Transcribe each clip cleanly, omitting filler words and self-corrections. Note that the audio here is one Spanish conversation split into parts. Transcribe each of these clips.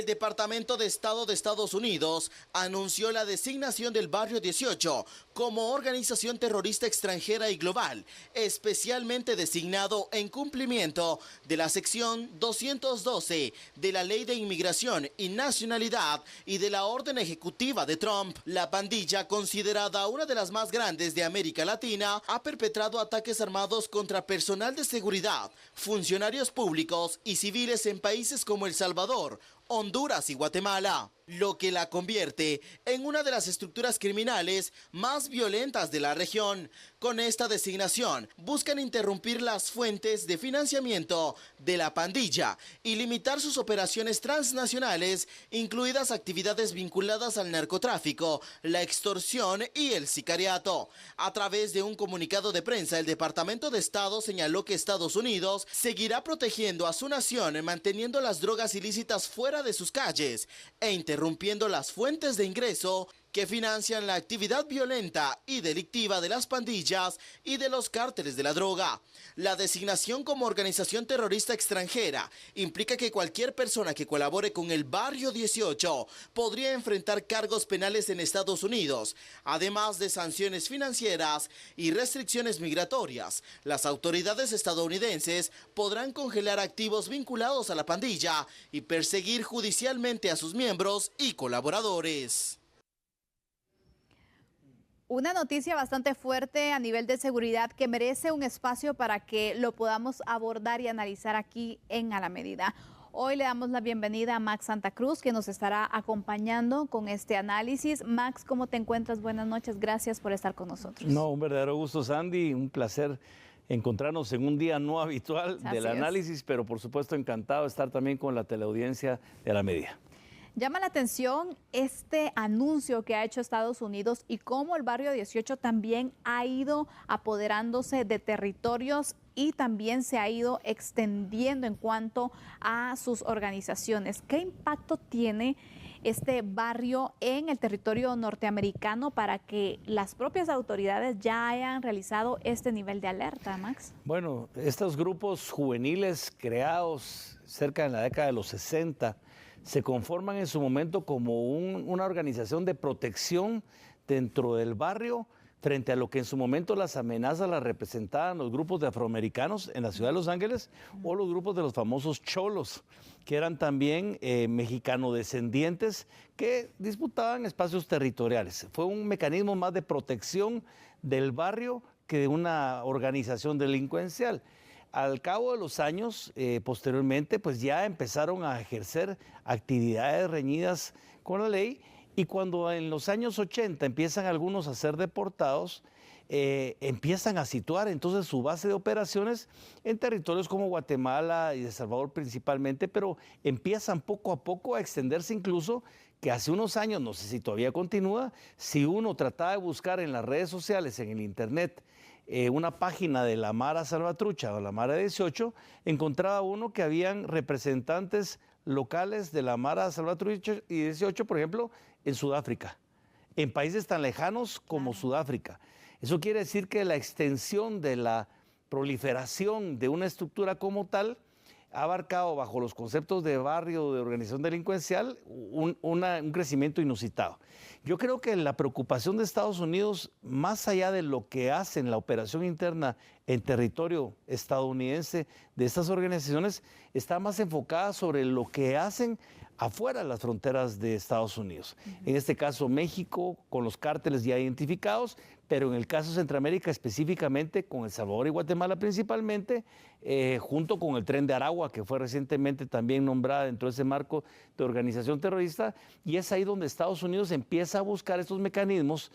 El Departamento de Estado de Estados Unidos anunció la designación del Barrio 18 como organización terrorista extranjera y global, especialmente designado en cumplimiento de la sección 212 de la Ley de Inmigración y Nacionalidad y de la orden ejecutiva de Trump. La pandilla, considerada una de las más grandes de América Latina, ha perpetrado ataques armados contra personal de seguridad, funcionarios públicos y civiles en países como El Salvador, Honduras y Guatemala, lo que la convierte en una de las estructuras criminales más violentas de la región. Con esta designación, buscan interrumpir las fuentes de financiamiento de la pandilla y limitar sus operaciones transnacionales, incluidas actividades vinculadas al narcotráfico, la extorsión y el sicariato. A través de un comunicado de prensa, el Departamento de Estado señaló que Estados Unidos seguirá protegiendo a su nación, manteniendo las drogas ilícitas fuera de sus calles e interrumpiendo las fuentes de ingreso que financian la actividad violenta y delictiva de las pandillas y de los cárteles de la droga. La designación como organización terrorista extranjera implica que cualquier persona que colabore con el Barrio 18 podría enfrentar cargos penales en Estados Unidos, además de sanciones financieras y restricciones migratorias. Las autoridades estadounidenses podrán congelar activos vinculados a la pandilla y perseguir judicialmente a sus miembros y colaboradores. Una noticia bastante fuerte a nivel de seguridad que merece un espacio para que lo podamos abordar y analizar aquí en A la Medida. Hoy le damos la bienvenida a Max Santa Cruz, que nos estará acompañando con este análisis. Max, ¿cómo te encuentras? Buenas noches, gracias por estar con nosotros. No, un verdadero gusto, Sandy, un placer encontrarnos en un día no habitual del análisis, pero por supuesto encantado de estar también con la teleaudiencia de A la Medida. Llama la atención este anuncio que ha hecho Estados Unidos y cómo el Barrio 18 también ha ido apoderándose de territorios y también se ha ido extendiendo en cuanto a sus organizaciones. ¿Qué impacto tiene este barrio en el territorio norteamericano para que las propias autoridades ya hayan realizado este nivel de alerta, Max? Bueno, estos grupos juveniles creados cerca de la década de los 60 se conforman en su momento como una organización de protección dentro del barrio frente a lo que en su momento las amenazas las representaban los grupos de afroamericanos en la ciudad de Los Ángeles o los grupos de los famosos cholos, que eran también mexicanodescendientes que disputaban espacios territoriales. Fue un mecanismo más de protección del barrio que de una organización delincuencial. Al cabo de los años, posteriormente, pues ya empezaron a ejercer actividades reñidas con la ley y cuando en los años 80 empiezan algunos a ser deportados, empiezan a situar entonces su base de operaciones en territorios como Guatemala y El Salvador principalmente, pero empiezan poco a poco a extenderse incluso que hace unos años, no sé si todavía continúa, si uno trataba de buscar en las redes sociales, en el internet, una página de la Mara Salvatrucha o la Mara 18, encontraba uno que habían representantes locales de la Mara Salvatrucha y 18, por ejemplo, en Sudáfrica, en países tan lejanos como Sudáfrica. Eso quiere decir que la extensión de la proliferación de una estructura como tal ha abarcado bajo los conceptos de barrio, de organización delincuencial, un crecimiento inusitado. Yo creo que la preocupación de Estados Unidos, más allá de lo que hacen la operación interna en territorio estadounidense de estas organizaciones, está más enfocada sobre lo que hacen afuera de las fronteras de Estados Unidos. En este caso México, con los cárteles ya identificados, pero en el caso de Centroamérica específicamente, con El Salvador y Guatemala principalmente, junto con el Tren de Aragua, que fue recientemente también nombrada dentro de ese marco de organización terrorista, y es ahí donde Estados Unidos empieza a buscar estos mecanismos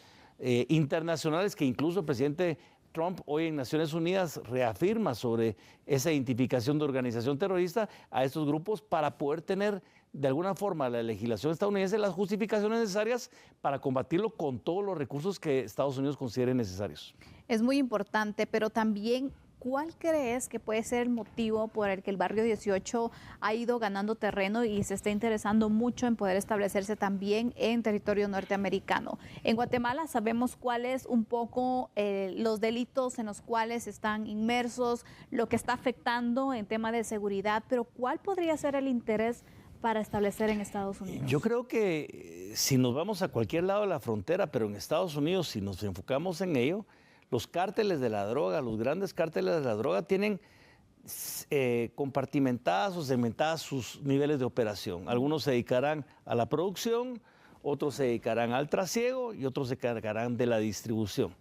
internacionales que incluso el presidente Trump hoy en Naciones Unidas reafirma sobre esa identificación de organización terrorista a estos grupos para poder tener de alguna forma la legislación estadounidense las justificaciones necesarias para combatirlo con todos los recursos que Estados Unidos considere necesarios. Es muy importante, pero también, ¿cuál crees que puede ser el motivo por el que el Barrio 18 ha ido ganando terreno y se está interesando mucho en poder establecerse también en territorio norteamericano? En Guatemala sabemos cuáles un poco los delitos en los cuales están inmersos, lo que está afectando en tema de seguridad, pero ¿cuál podría ser el interés para establecer en Estados Unidos? Yo creo que si nos vamos a cualquier lado de la frontera, pero en Estados Unidos, si nos enfocamos en ello, los cárteles de la droga, los grandes cárteles de la droga tienen compartimentadas o segmentadas sus niveles de operación. Algunos se dedicarán a la producción, otros se dedicarán al trasiego y otros se encargarán de la distribución.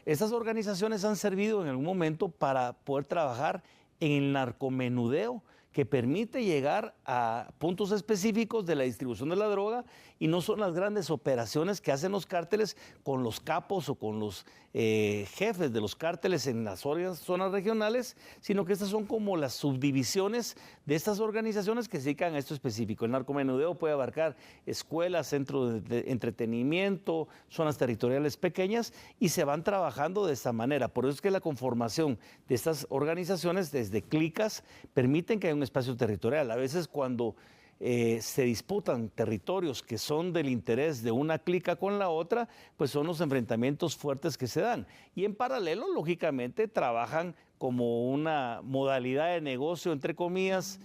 Estas organizaciones han servido en algún momento para poder trabajar en el narcomenudeo, que permite llegar a puntos específicos de la distribución de la droga, y no son las grandes operaciones que hacen los cárteles con los capos o con los jefes de los cárteles en las zonas regionales, sino que estas son como las subdivisiones de estas organizaciones que se dedican a esto específico. El narcomenudeo puede abarcar escuelas, centros de entretenimiento, zonas territoriales pequeñas, y se van trabajando de esta manera. Por eso es que la conformación de estas organizaciones desde clicas permiten que haya un espacio territorial. A veces cuando se disputan territorios que son del interés de una clica con la otra, pues son los enfrentamientos fuertes que se dan. Y en paralelo, lógicamente, trabajan como una modalidad de negocio, entre comillas,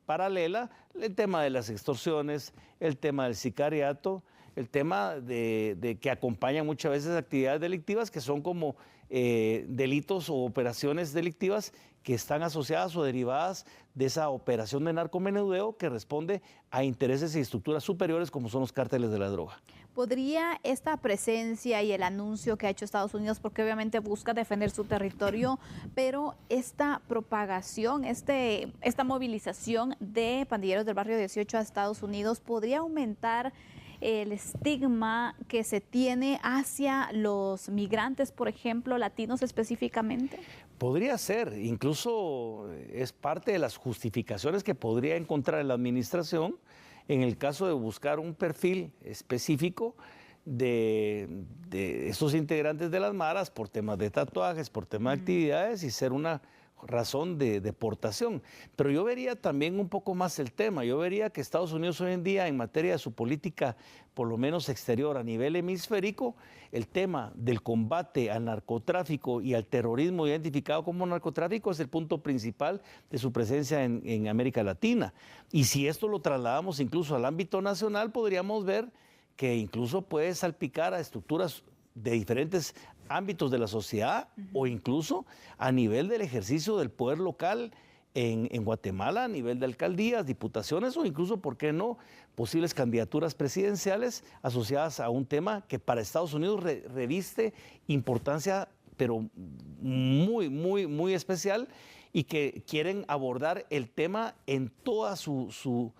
paralela, el tema de las extorsiones, el tema del sicariato, el tema de que acompañan muchas veces actividades delictivas que son como delitos o operaciones delictivas que están asociadas o derivadas de esa operación de narcomenudeo que responde a intereses y estructuras superiores como son los cárteles de la droga. ¿Podría esta presencia y el anuncio que ha hecho Estados Unidos, porque obviamente busca defender su territorio, pero esta propagación, esta movilización de pandilleros del barrio 18 a Estados Unidos, podría aumentar el estigma que se tiene hacia los migrantes, por ejemplo, latinos específicamente? Podría ser, incluso es parte de las justificaciones que podría encontrar la administración en el caso de buscar un perfil específico de estos integrantes de las maras por temas de tatuajes, por temas de actividades, y ser una razón de deportación. Pero yo vería también un poco más el tema. Yo vería que Estados Unidos hoy en día, en materia de su política, por lo menos exterior, a nivel hemisférico, el tema del combate al narcotráfico y al terrorismo identificado como narcotráfico es el punto principal de su presencia en América Latina. Y si esto lo trasladamos incluso al ámbito nacional, podríamos ver que incluso puede salpicar a estructuras de diferentes ámbitos de la sociedad o incluso a nivel del ejercicio del poder local en Guatemala, a nivel de alcaldías, diputaciones o incluso, ¿por qué no?, posibles candidaturas presidenciales asociadas a un tema que para Estados Unidos reviste importancia, pero muy especial, y que quieren abordar el tema en toda su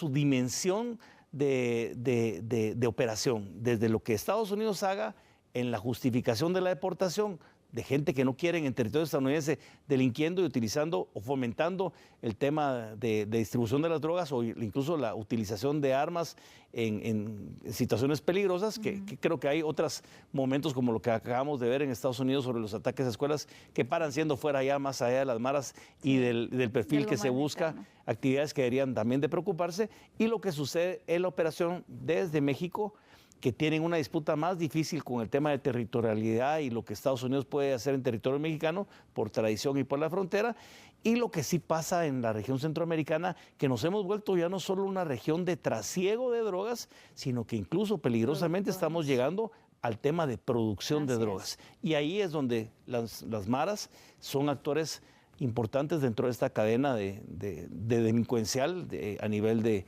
dimensión de operación, desde lo que Estados Unidos haga en la justificación de la deportación de gente que no quieren en territorio estadounidense, delinquiendo y utilizando o fomentando el tema de distribución de las drogas o incluso la utilización de armas en situaciones peligrosas, que creo que hay otros momentos como lo que acabamos de ver en Estados Unidos sobre los ataques a escuelas que paran siendo fuera ya más allá de las maras y del perfil que se busca, actividades que deberían también de preocuparse, y lo que sucede en la operación desde México, que tienen una disputa más difícil con el tema de territorialidad y lo que Estados Unidos puede hacer en territorio mexicano por tradición y por la frontera, y lo que sí pasa en la región centroamericana, que nos hemos vuelto ya no solo una región de trasiego de drogas, sino que incluso peligrosamente estamos llegando al tema de producción de drogas. Y ahí es donde las maras son actores importantes dentro de esta cadena de delincuencial a nivel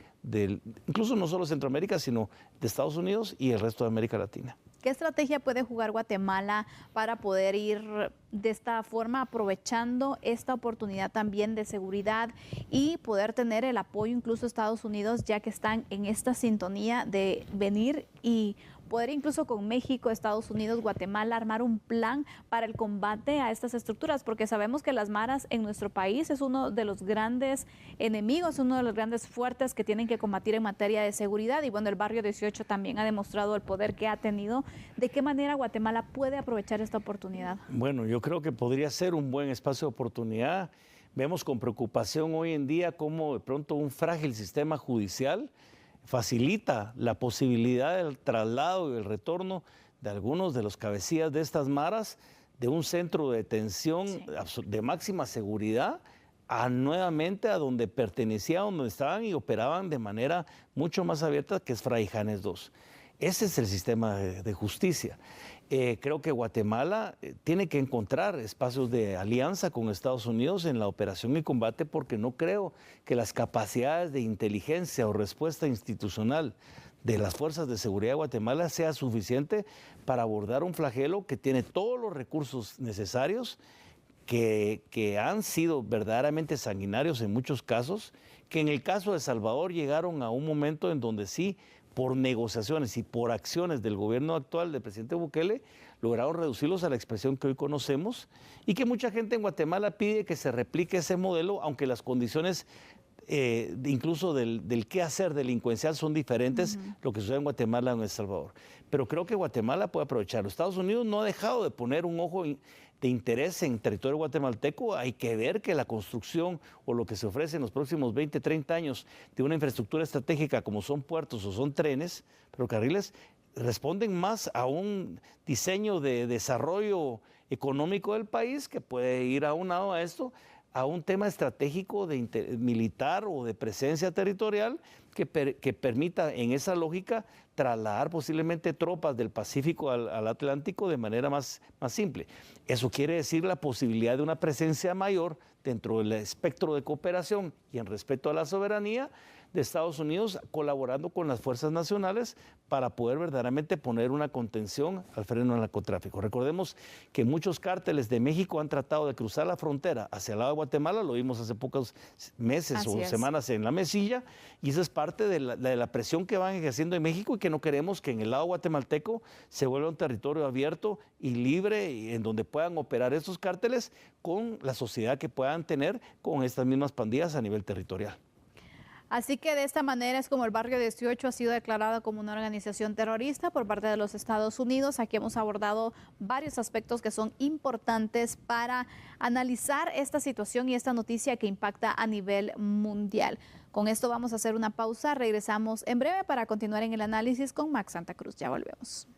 incluso no solo Centroamérica, sino de Estados Unidos y el resto de América Latina. ¿Qué estrategia puede jugar Guatemala para poder ir de esta forma aprovechando esta oportunidad también de seguridad y poder tener el apoyo incluso de Estados Unidos, ya que están en esta sintonía de venir y poder incluso con México, Estados Unidos, Guatemala, armar un plan para el combate a estas estructuras? Porque sabemos que las maras en nuestro país es uno de los grandes enemigos, uno de los grandes fuertes que tienen que combatir en materia de seguridad. Y bueno, el barrio 18 también ha demostrado el poder que ha tenido. ¿De qué manera Guatemala puede aprovechar esta oportunidad? Bueno, yo creo que podría ser un buen espacio de oportunidad. Vemos con preocupación hoy en día cómo de pronto un frágil sistema judicial facilita la posibilidad del traslado y el retorno de algunos de los cabecillas de estas maras de un centro de detención de máxima seguridad nuevamente a donde pertenecían, donde estaban y operaban de manera mucho más abierta, que es Fray Janes II. Ese es el sistema de justicia. Creo que Guatemala tiene que encontrar espacios de alianza con Estados Unidos en la operación y combate, porque no creo que las capacidades de inteligencia o respuesta institucional de las fuerzas de seguridad de Guatemala sea suficiente para abordar un flagelo que tiene todos los recursos necesarios, que han sido verdaderamente sanguinarios en muchos casos, que en el caso de Salvador llegaron a un momento en donde sí, por negociaciones y por acciones del gobierno actual del presidente Bukele, lograron reducirlos a la expresión que hoy conocemos, y que mucha gente en Guatemala pide que se replique ese modelo, aunque las condiciones incluso del qué hacer delincuencial son diferentes, lo que sucede en Guatemala o en El Salvador. Pero creo que Guatemala puede aprovecharlo. Estados Unidos no ha dejado de poner un ojo de interés en territorio guatemalteco. Hay que ver que la construcción o lo que se ofrece en los próximos 20, 30 años de una infraestructura estratégica como son puertos o son trenes, ferrocarriles, responden más a un diseño de desarrollo económico del país que puede ir aunado a esto, a un tema estratégico militar o de presencia territorial que permita en esa lógica trasladar posiblemente tropas del Pacífico al Atlántico de manera más simple. Eso quiere decir la posibilidad de una presencia mayor dentro del espectro de cooperación y en respeto a la soberanía de Estados Unidos, colaborando con las fuerzas nacionales para poder verdaderamente poner una contención al freno del narcotráfico. Recordemos que muchos cárteles de México han tratado de cruzar la frontera hacia el lado de Guatemala, lo vimos hace pocos meses o semanas en la Mesilla, y eso es parte de la presión que van ejerciendo en México, y que no queremos que en el lado guatemalteco se vuelva un territorio abierto y libre, y en donde puedan operar estos cárteles con la sociedad que puedan tener con estas mismas pandillas a nivel territorial. Así que de esta manera es como el Barrio 18 ha sido declarado como una organización terrorista por parte de los Estados Unidos. Aquí hemos abordado varios aspectos que son importantes para analizar esta situación y esta noticia que impacta a nivel mundial. Con esto vamos a hacer una pausa. Regresamos en breve para continuar en el análisis con Max Santa Cruz. Ya volvemos.